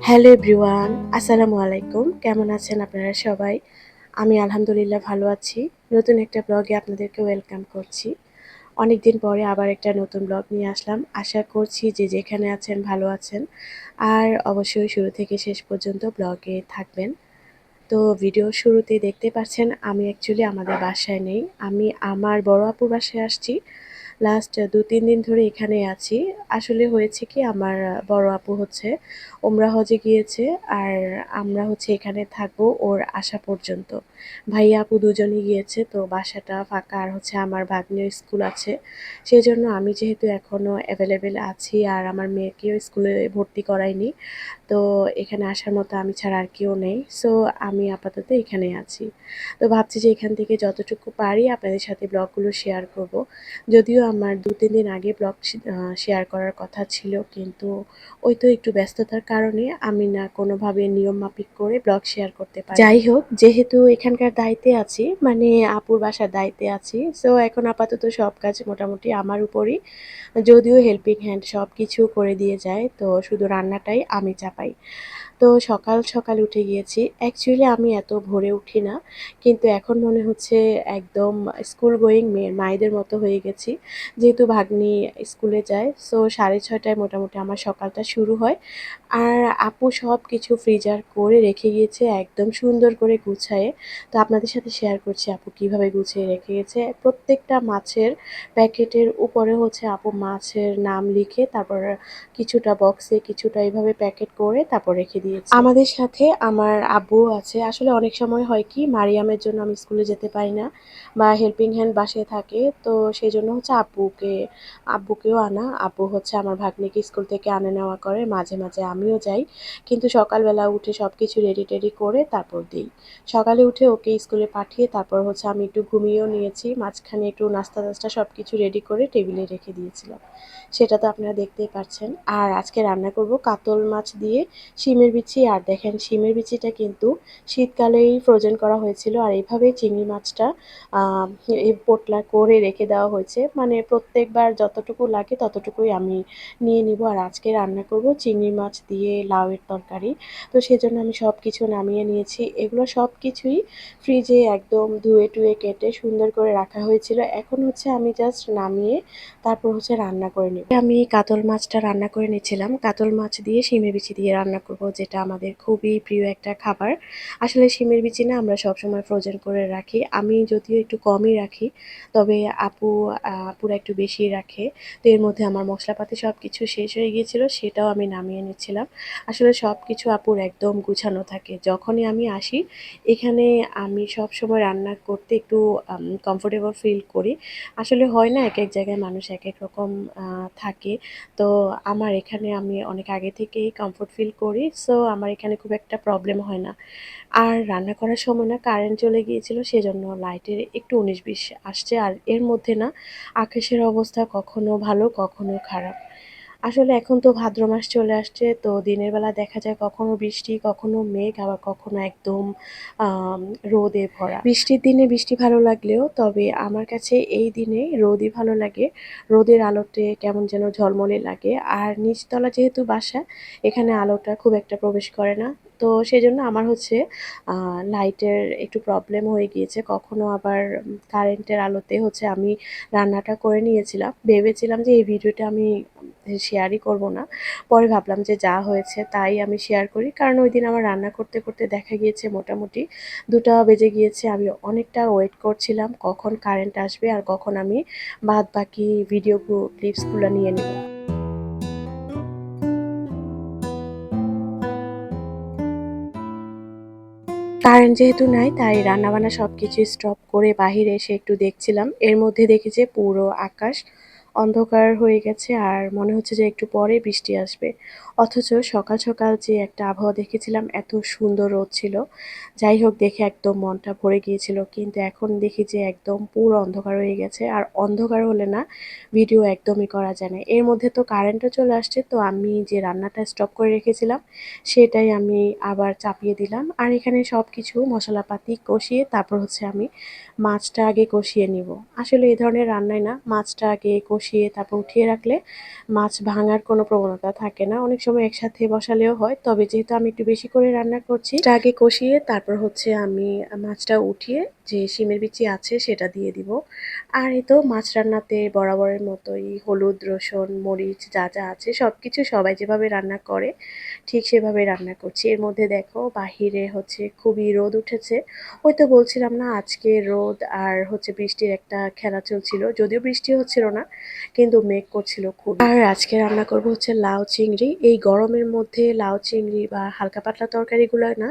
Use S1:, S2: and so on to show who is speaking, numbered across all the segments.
S1: Hello everyone, আসসালামু আলাইকুম। কেমন আছেন আপনারা সবাই? আমি আলহামদুলিল্লাহ ভালো আছি। নতুন একটা ব্লগে আপনাদেরকে ওয়েলকাম করছি। অনেকদিন পরে আবার একটা নতুন ব্লগ নিয়ে আসলাম। আশা করছি যে যেখানে আছেন ভালো আছেন। আর অবশ্যই শুরু থেকে শেষ পর্যন্ত ব্লগে থাকবেন। তো ভিডিওর শুরুতেই দেখতে পাচ্ছেন আমি অ্যাকচুয়ালি আমাদের বাসায় নেই। আমি আমার বড় আপুর বাসায় আসছি। লাস্ট ২-৩ দিন ধরে এখানেই আছি। আসলে হয়েছে কি আমার বড় আপু হচ্ছে ওমরা হজে গিয়েছে আর আমরা হচ্ছে এখানে থাকবো ওর আসা পর্যন্ত। ভাইয়া আপু দুজনই গিয়েছে তো বাসাটা ফাঁকা আর হচ্ছে আমার ভাগ্নের স্কুল আছে। সেজন্য আমি যেহেতু এখনো অ্যাভেলেবেল আছি আর আমার মেয়েকেও স্কুলে ভর্তি করাইনি। তো এখানে আসার মতো আমি ছাড়া আর কেউ নেই। সো আমি আপাতত এখানেই আছি। তো ভাবছি যে এখান থেকে যতটুকু পারি আপনাদের সাথে ব্লগগুলো শেয়ার করব। যদিও আমার ২-৩ দিন আগে ব্লগ শেয়ার করার কথা ছিল কিন্তু ওই তো একটু ব্যস্ততার কারণে আমি না কোনোভাবে নিয়ম মাফিক করে ব্লগ শেয়ার করতে পারি। যাই হোক যেহেতু এখানকার দায়িত্বে আছি মানে আপুর বাসার দায়িত্বে আছি সো এখন আপাতত সব কাজ মোটামুটি আমার উপরই। যদিও হেল্পিং হ্যান্ড সব কিছু করে দিয়ে যায় তো শুধু রান্নাটাই আমি চাপাই। তো সকাল সকাল উঠে গিয়েছি। অ্যাকচুয়ালি আমি এত ভোরে উঠি না। কিন্তু এখন মনে হচ্ছে একদম স্কুল গোয়িং মায়েদের মতো হয়ে গেছি। যেহেতু ভাগ্নি স্কুলে যায় সো ৬:৩০ মোটামুটি আমার সকালটা শুরু হয়। আর আপু সব কিছু ফ্রিজার করে রেখে গিয়েছে একদম সুন্দর করে গুছায়ে। তো আপনাদের সাথে শেয়ার করছি আপু কিভাবে গুছিয়ে রেখে গেছে। প্রত্যেকটা মাছের প্যাকেটের উপরে হচ্ছে আপু মাছের নাম লিখে তারপর কিছুটা বক্সে কিছুটা এভাবে প্যাকেট করে তারপর রেখে দিয়েছে। আমাদের সাথে আমার আব্বুও আছে। আসলে অনেক সময় হয় কি মারিয়ামের জন্য আমি স্কুলে যেতে পারি না বা হেল্পিং হ্যান্ড বাসায় থাকে। তো সেজন্য হচ্ছে আব্বুকেও আনা। আব্বু হচ্ছে আমার ভাগ্নিকে স্কুল থেকে আনা নেওয়া করে। মাঝে, মাঝে আমিও যাই। কিন্তু সকালবেলা উঠে সবকিছু রেডি-টেডি করে তারপর দেই। সকালে উঠে ওকে স্কুলে পাঠিয়ে তারপর হচ্ছে আমি একটু ঘুমিয়েও নিয়েছি। মাঝখানে একটু নাস্তা-টাস্তা সবকিছু রেডি করে টেবিলে রেখে দিয়েছিলাম। সেটা তো আপনারা দেখতেই পাচ্ছেন। আর আজকে রান্না করব কাতল মাছ দিয়ে শিমের বিচি। আর দেখেন শিমের বিচিটা কিন্তু শীতকালেই ফ্রোজেন করা হয়েছিল। আর এভাবেই চিংড়ি মাছটা আ এই পোঁটলা করে রেখে দেওয়া হয়েছে। মানে প্রত্যেকবার যতটুকু লাগে ততটুকুই আমি নিয়ে নিব। আর আজকে রান্না করব চিংড়ি মাছ দিয়ে লাউয়ের তরকারি। তো সেজন্য আমি সবকিছু নামিয়ে নিয়েছি। এগুলো সবকিছুই ফ্রিজে একদম ধুয়ে-টুয়ে কেটে সুন্দর করে রাখা হয়েছিল। এখন হচ্ছে আমি জাস্ট নামিয়ে তারপর হচ্ছে রান্না করে নিব। আমি কাতল মাছটা রান্না করে নিচ্ছিলাম। কাতল মাছ দিয়ে শিমের বিচি দিয়ে রান্না করব যেটা আমাদের খুবই প্রিয় একটা খাবার। আসলে শিমের বিচি না আমরা সবসময় ফ্রোজেন করে রাখি। আমি যদিও একটু কমই রাখি। তবে আপুরা একটু বেশিই রাখে। তো এর মধ্যে আমার মশলাপাতি সবকিছু শেষ হয়ে গিয়েছিল সেটাও আমি নামিয়ে নিচ্ছিলাম। আসলে সবকিছু আপুর একদম গুছানো থাকে। যখনই আমি আসি এখানে আমি সবসময় রান্না করতে একটু কমফোর্টেবল ফিল করি। আসলে হয় না একেক জায়গায় মানুষ একেক রকম থাকে। তো আমার এখানে আমি অনেক আগে থেকেই কমফোর্ট ফিল করি। সো আমার এখানে খুব একটা প্রবলেম হয় না। আর রান্না করার সময় না কারেন্ট চলে গিয়েছিল সেজন্য লাইটের একটু ১৯-২০ আসছে। আর এর মধ্যে না আকাশের অবস্থা কখনো ভালো কখনো খারাপ। আসলে এখন তো ভাদ্র মাস চলে আসছে তো দিনের বেলা দেখা যায় কখনো বৃষ্টি, কখনো মেঘ আবার কখনো একদম আম রোদে ভরা। বৃষ্টির দিনে বৃষ্টি ভালো লাগলেও তবে আমার কাছে এই দিনে রোদই ভালো লাগে। রোদের আলোতে কেমন যেন ঝলমলে লাগে। আর নিচতলা যেহেতু বাসা এখানে আলোটা খুব একটা প্রবেশ করে না। তো সেজন্য আমার হচ্ছে আ লাইটের একটু প্রবলেম হয়ে গিয়েছে। কখনো আবার কারেন্টের আলোতে হচ্ছে আমি রান্নাটা করে নিয়েছিলাম। ভেবেছিলাম যে এই ভিডিওটা আমি শেয়ারই করব না। পরে ভাবলাম যে যা হয়েছে তাই আমি শেয়ার করি। কারণ ওইদিন আমার রান্না করতে, করতে দেখা গিয়েছে মোটামুটি ২টা বেজে গিয়েছে। আমি অনেকটা ওয়েট করছিলাম কখন কারেন্ট আসবে আর কখন আমি বাদবাকি ক্লিপসগুলো নিয়ে নিব। কারেন্ট যেহেতু নাই তাই রান্নাবান্না সবকিছু স্টপ করে বাহিরে এসে একটু দেখছিলাম। এর মধ্যে দেখি যে পুরো আকাশ অন্ধকার হয়ে গেছে আর মনে হচ্ছে যে একটু পরে বৃষ্টি আসবে। অথচ সকাল, সকাল যে একটা আবহাওয়া দেখেছিলাম এত সুন্দর রোদ ছিল। যাই হোক দেখে একদম মনটা ভরে গিয়েছিল। কিন্তু এখন দেখি যে একদম পুরো অন্ধকার হয়ে গেছে। আর অন্ধকার হলে না ভিডিও একদমই করা যায় না। এর মধ্যে তো কারেন্টও চলে আসছে তো আমি যে রান্নাটা স্টপ করে রেখেছিলাম সেটাই আমি আবার চাপিয়ে দিলাম। আর এখানে সবকিছু মশলাপাতি কষিয়ে তারপর হচ্ছে আমি মাছটা আগে কষিয়ে নিব। আসলে এই ধরনের রান্নায় না মাছটা আগে কষিয়ে কষিয়ে তারপর উঠিয়ে রাখলে মাছ ভাঙার কোনো প্রবণতা থাকে না। অনেক সময় একসাথে বসালেও হয়, তবে যেহেতু আমি একটু বেশি করে রান্না করছি, এটা আগে কষিয়ে তারপর হচ্ছে আমি মাছটা উঠিয়ে যে শিমের বিচি আছে সেটা দিয়ে দিব। আর এই তো মাছ রান্নাতে বরাবরের মতোই হলুদ, রসুন, মরিচ যা যা আছে সবকিছু সবাই যেভাবে রান্না করে ঠিক সেভাবে রান্না করছি। এর মধ্যে দেখো বাহিরে হচ্ছে খুবই রোদ উঠেছে। ওই তো বলছিলাম না আজকে রোদ আর হচ্ছে বৃষ্টির একটা খেলা চলছিল, যদিও বৃষ্টি হচ্ছিল না কিন্তু মেঘ করছিল খুব। আর আজকে রান্না করব হচ্ছে লাউ চিংড়ি। এই গরমের মধ্যে লাউ চিংড়ি বা হালকা পাতলা তরকারিগুলো না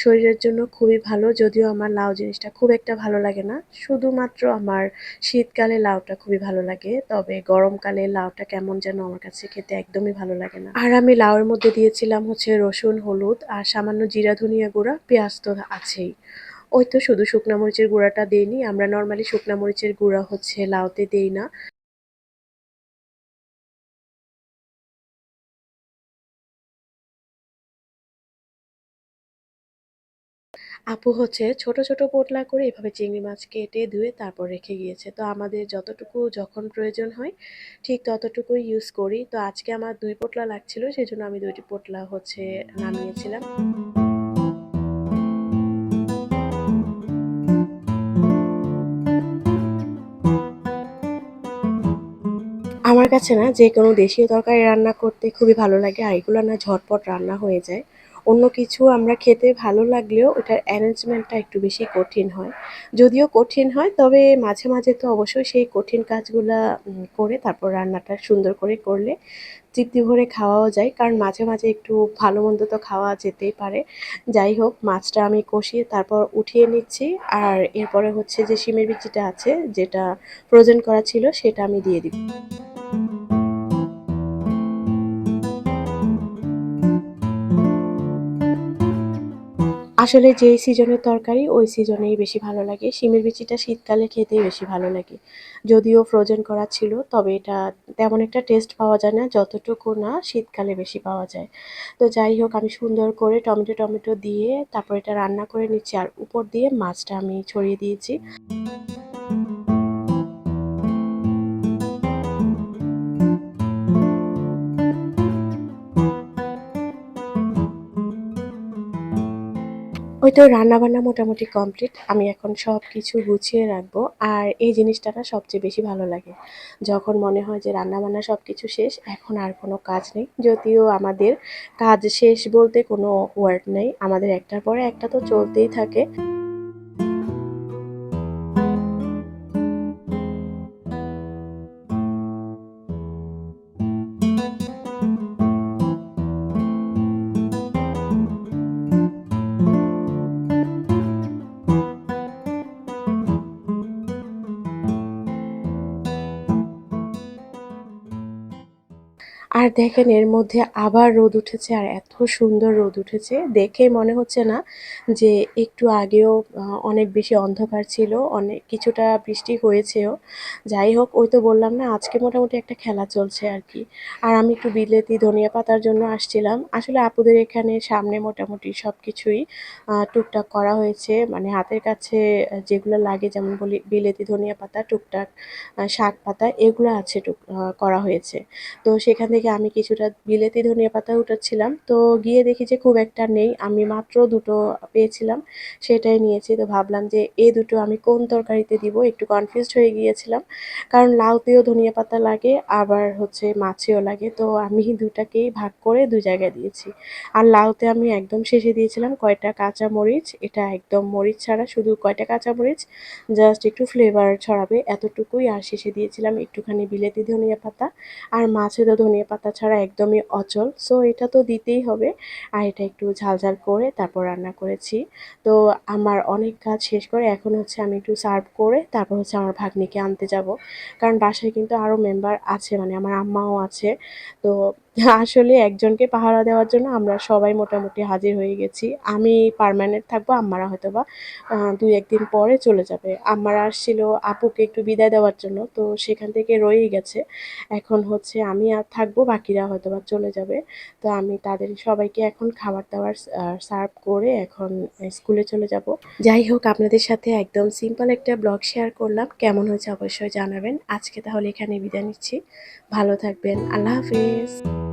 S1: শরীরের জন্য খুবই ভালো, যদিও আমার লাউ জিনিসটা খুব একটা ভালো লাগে না। শুধুমাত্র আমার শীতকালে লাউটা খুবই ভালো লাগে, তবে গরমকালে লাউটা কেমন যেন আমার কাছে খেতে একদমই ভালো লাগে না। আর আমি লাউয়ের মধ্যে দিয়েছিলাম হচ্ছে রসুন, হলুদ আর সামান্য জিরা ধনিয়া গুঁড়া, পেঁয়াজ তো আছেই। ওই তো শুধু শুকনা মরিচের গুঁড়াটা দেইনি, আমরা নর্মালি শুকনা মরিচের গুঁড়া হচ্ছে লাউতে দেই না। আপু হচ্ছে ছোট ছোট পোটলা করে এভাবে চিংড়ি মাছ কেটে ধুয়ে তারপর রেখে গিয়েছে। তো আমাদের যতটুকু যখন প্রয়োজন হয় ঠিক ততটুকুই ইউজ করি। তো আজকে আমার ২ পোটলা লাগছিল, সেজন্য আমি ২টি পোটলা হচ্ছে নামিয়েছিলাম। আমার কাছে না যেকোনো দেশীয় তরকারি রান্না করতে খুবই ভালো লাগে, আর এগুলো না ঝটপট রান্না হয়ে যায়। অন্য কিছু আমরা খেতে ভালো লাগলেও ওটার অ্যারেঞ্জমেন্টটা একটু বেশি কঠিন হয়। যদিও কঠিন হয়, তবে মাঝে মাঝে তো অবশ্যই সেই কঠিন কাজগুলা করে তারপর রান্নাটা সুন্দর করে করলে তৃপ্তি ভরে খাওয়াও যায়। কারণ মাঝে মাঝে একটু ভালো মন্দ তো খাওয়া যেতেই পারে। যাই হোক, মাছটা আমি কষিয়ে তারপর উঠিয়ে নিচ্ছি। আর এরপরে হচ্ছে যে শিমের বিচিটা আছে, যেটা ফ্রোজেন করা ছিল, সেটা আমি দিয়ে দিব। আসলে যেই সিজনের তরকারি ওই সিজনেই বেশি ভালো লাগে। শিমের বিচিটা শীতকালে খেতেই বেশি ভালো লাগে। যদিও ফ্রোজেন করা ছিল, তবে এটা তেমন একটা টেস্ট পাওয়া যায় না যতটুকু না শীতকালে বেশি পাওয়া যায়। তো যাই হোক, আমি সুন্দর করে টমেটো টমেটো দিয়ে তারপর এটা রান্না করে নিচ্ছি, আর উপর দিয়ে মাছটা আমি ছড়িয়ে দিয়েছি। ওই তো রান্নাবান্না মোটামুটি কমপ্লিট। আমি এখন সবকিছু গুছিয়ে রাখবো। আর এই জিনিসটা না সবচেয়ে বেশি ভালো লাগে। যখন মনে হয় যে রান্নাবান্না সবকিছু শেষ, এখন আর কোনো কাজ নেই। যদিও আমাদের কাজ শেষ বলতে কোনো ওয়ার্ড নেই। আমাদের একটার পরে একটা তো চলতেই থাকে। আর দেখেন এর মধ্যে আবার রোদ উঠেছে, আর এত সুন্দর রোদ উঠেছে দেখে মনে হচ্ছে না যে একটু আগেও অনেক বেশি অন্ধকার ছিল, অনেক কিছুটা বৃষ্টি হয়েছেও। যাই হোক, ওই তো বললাম না আজকে মোটামুটি একটা খেলা চলছে আর কি। আর আমি একটু বিলেতি ধনিয়া পাতার জন্য আসছিলাম। আসলে আপুদের এখানে সামনে মোটামুটি সব কিছুই টুকটাক করা হয়েছে, মানে হাতের কাছে যেগুলো লাগে, যেমন বলি বিলেতি ধনিয়া পাতা, টুকটাক শাক পাতা, এগুলো আছে করা হয়েছে। তো সেখান থেকে আমি কিছুটা বিলেতি ধনিয়া পাতা উঠাচ্ছিলাম। তো গিয়ে দেখি যে খুব একটা নেই। আমি মাত্র ২ টো পেয়েছিলাম, সেটাই নিয়েছি। তো ভাবলাম যে এই ২ টো আমি কোন তরকারিতে দিব? একটু কনফিউজড হয়ে গিয়েছিলাম। কারণ লাউতেও ধনিয়া পাতা লাগে, আবার হচ্ছে মাছেও লাগে। তো আমি ২ টাকেই ভাগ করে ২ জায়গায় দিয়েছি। আর লাউতে আমি একদম শেষে দিয়েছিলাম কয়টা কাঁচা মরিচ। এটা একদম মরিচ ছাড়া, শুধু কয়টা কাঁচা মরিচ জাস্ট একটু ফ্লেভার ছড়াবে এতটুকুই। আর শেষে দিয়েছিলাম একটুখানি বিলেতি ধনিয়া পাতা। আর মাছে তো ধনিয়া পাতা ছাড়া একদমই অচল। সো এটা তো দিতেই হবে। আর এটা একটু ঝাল ঝাল করে তারপর রান্না করেছি। তো আমার অনেক কাজ শেষ করে এখন হচ্ছে আমি একটু সার্ভ করে তারপর হচ্ছে আমার ভাগ্নিকে আনতে যাব। কারণ বাসায় কিন্তু আরও মেম্বার আছে, মানে আমার আম্মাও আছে। তো আসলে একজনকে পাহারা দেওয়ার জন্য আমরা সবাই মোটামুটি হাজির হয়ে গেছি। আমি পার্মানেন্ট থাকবো, আম্মারা হয়তোবা ২-১ দিন পরে চলে যাবে। আম্মারা আসছিল আপুকে একটু বিদায় দেওয়ার জন্য, তো সেখান থেকে রয়েই গেছে। এখন হচ্ছে আমি আর থাকবো, বাকিরা হয়তোবা চলে যাবে। তো আমি তাদের সবাইকে এখন খাবার-দাবার সার্ভ করে এখন স্কুলে চলে যাব। যাই হোক, আপনাদের সাথে একদম সিম্পল একটা ব্লগ শেয়ার করলাম। কেমন হয়েছে অবশ্যই জানাবেন। আজকে তাহলে এখানেই বিদায় নিচ্ছি। ভালো থাকবেন। আল্লাহ হাফেজ।